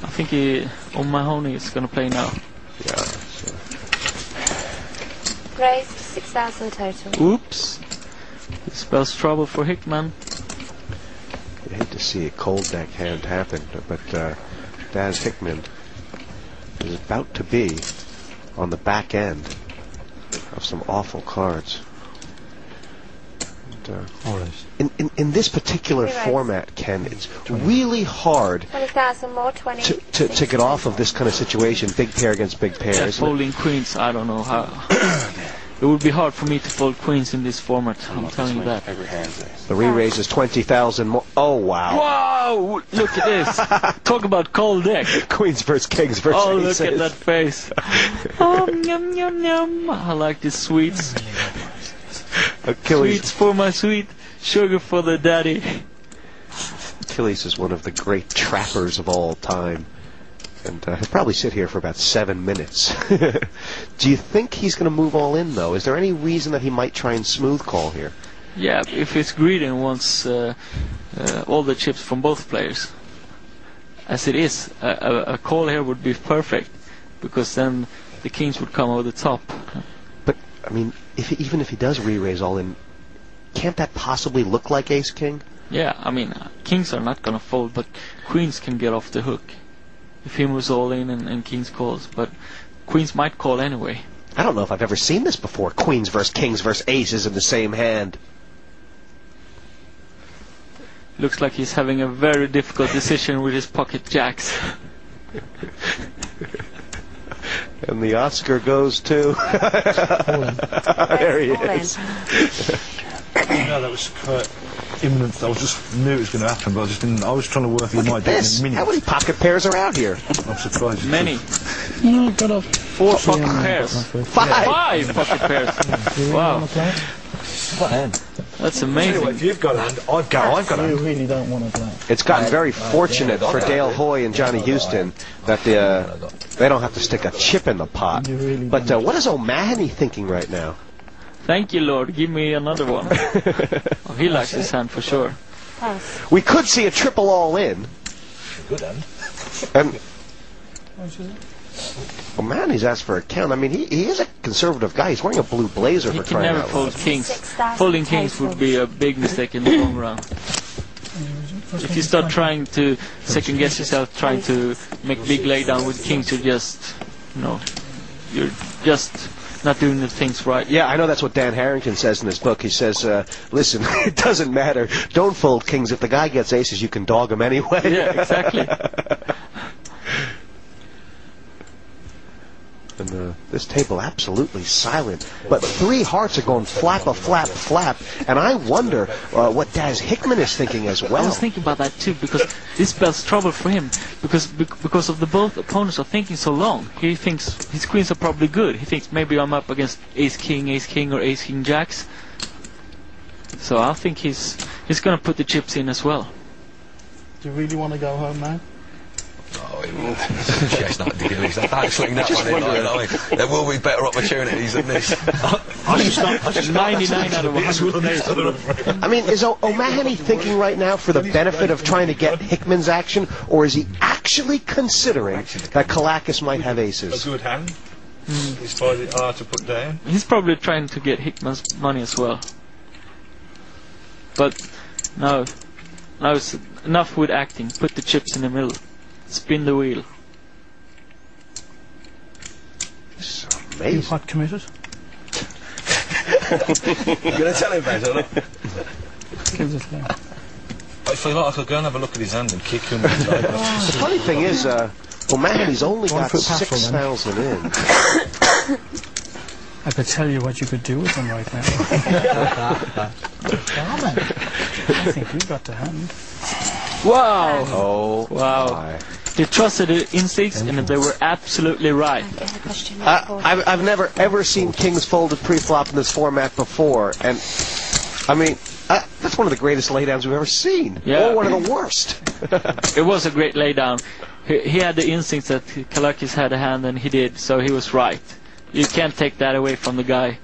I think O'Mahony is gonna play now. Yeah, sure. Raised 6,000 total. Oops. It spells trouble for Hickman. You hate to see a cold deck hand happen, but Daz Hickman is about to be on the back end of some awful cards. And, in this particular format, Ken, it's really hard 20,000 more, 20. to get off of this kind of situation, big pair against big pair. Yeah, folding queens, I don't know how. It would be hard for me to fold queens in this format, I'm telling you that. The re-raise is 20,000 more. Oh, wow. Wow! Look at this. Talk about cold deck. Queens versus kings versus Oh, look aces. at that face. Oh, yum, yum, yum. I like these sweets. Achilles. Sweets for my sweet, sugar for the daddy. Achilles is one of the great trappers of all time. And he'll probably sit here for about 7 minutes. Do you think he's going to move all in, though? Is there any reason that he might try and smooth call here? Yeah, if he's greedy and wants all the chips from both players. As it is, a call here would be perfect, because then the kings would come over the top. But, I mean, even if he does re-raise all in, can't that possibly look like ace-king? Yeah, I mean, kings are not going to fold, but queens can get off the hook. If he moves all in and kings calls, but queens might call anyway. I don't know if I've ever seen this before. Queens versus kings versus aces in the same hand. Looks like he's having a very difficult decision with his pocket jacks. And the Oscar goes to... There he is. No, that was quite imminent. I just knew it was going to happen, but I just didn't. I was trying to work in my deck in minutes. How many pocket pairs are out here? I'm surprised. Many. No, I've got a 4 pocket pairs. 5 pocket pairs. Wow. That's amazing. Anyway, if you've got a hand, I've got a hand. You really don't want to play. It's gotten very fortunate for Dale Hoy and Johnny Houston that they don't have to stick a chip in the pot. But what is O'Mahony thinking right now? Thank you, Lord. Give me another one. Oh, he likes his hand for sure. We could see a triple all in. Good hand. And O'Mahony's asked for a count. I mean, he is a conservative guy. He's wearing a blue blazer He for can crying never out fold loud. kings. Folding kings would be a big mistake in the long run. If you start trying to second guess yourself, trying to make big laydown with kings, you're just not doing the things right. Yeah, I know that's what Dan Harrington says in his book. He says, listen, it doesn't matter. Don't fold kings. If the guy gets aces, you can dog him anyway. Yeah, exactly. And this table absolutely silent. But 3 hearts are going flap, a flap, flap. And I wonder what Daz Hickman is thinking as well. I was thinking about that too, because this spells trouble for him. Because of the both opponents are thinking so long. He thinks his queens are probably good. He thinks maybe I'm up against ace-king, or ace-king jacks. So I think he's going to put the chips in as well. Do you really want to go home now? Oh, it will. Yes, not ridiculous. Don't swing that one in. I mean, there will be better opportunities than this. I should start. 99 out of 100 players. I mean, is O'Mahony thinking right now for the benefit of trying to get Hickman's action, or is he actually considering that Kalakis might have A aces? good hand. It's find it hard to put down. He's probably trying to get Hickman's money as well. But now it's enough with acting. Put the chips in the middle. Spin the wheel. This is You amazing. quite committed? You're going to tell him about it, Gives us that. I feel like I could go and have a look at his hand and kick him. The funny thing is, O'Mahony's only got foot passel, then. 6,000 in. I could tell you what you could do with them right now. Darling, I think you got the hand. Wow! Oh, Wow. my. He trusted the instincts, and they were absolutely right. I've never ever seen kings folded pre-flop in this format before, and I mean, that's one of the greatest laydowns we've ever seen. Yeah. Or one of the worst. It was a great laydown. He had the instincts that Kalakis had a hand, and he did, so he was right. You can't take that away from the guy.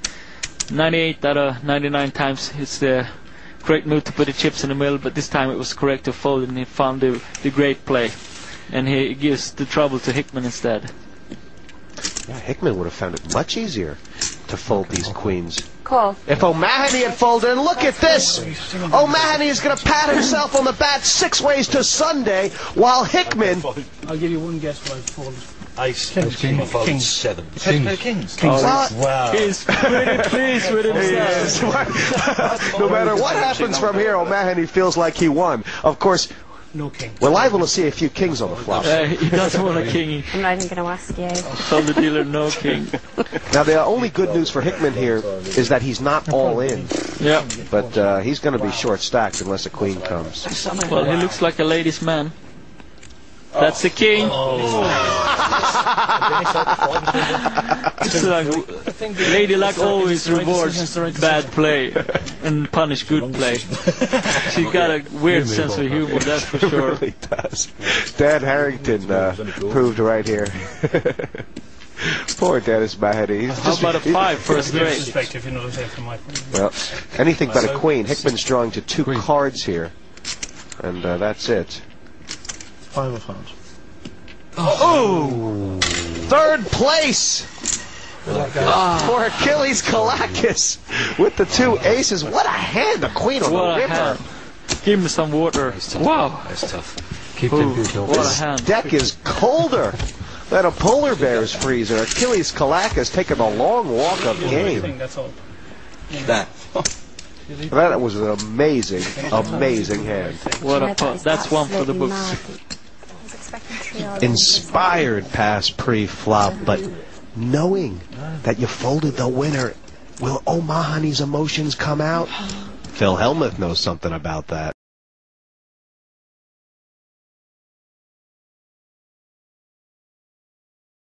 98 out of 99 times it's the correct move to put the chips in the middle, but this time it was correct to fold and he found the great play. And he gives the trouble to Hickman instead. Yeah, Hickman would have found it much easier to fold these queens. Call. If O'Mahony had folded, and look at this! O'Mahony is going to pat himself on the back 6 ways to Sunday, while Hickman... I'll give you one guess what I've folded. Ace. King. I folded King. 7. King. Kings. What? Wow. He's pretty pleased with himself. No matter what happens from here, O'Mahony feels like he won. Of course, No king. we're liable to see a few kings on the flop. He doesn't want a king. I'm not even going to ask you. He told the dealer no king. Now, the only good news for Hickman here is that he's not all in. Yeah. But he's going to be short-stacked unless a queen comes. Well, he looks like a ladies' man. That's the king. It's like, Lady Luck always rewards bad play and punish good play. She's got a weird sense of humor, that's for It sure. really does. Dan Harrington proved right here. Poor Dennis Mahoney. How about a 5 for a straight? Perspective, you know what I'm saying, from my point of view. Well, anything but a queen. Hickman's drawing to 2 cards here. And that's it. 5 of hearts. Oh! 3rd place! For Achilles Kalakis with the 2 aces. What a hand! A queen on What the a river. hand. Give me some water. Wow. That's tough. What a hand. Deck is colder than a polar bear's freezer. Achilles Kalakis taking a long walk up game. That's all. That. That was an amazing, amazing hand. What a putt. That's one for the books. I was expecting trio. Inspired pass pre-flop, but knowing that you folded the winner, will O'Mahony's emotions come out? Phil Hellmuth knows something about that.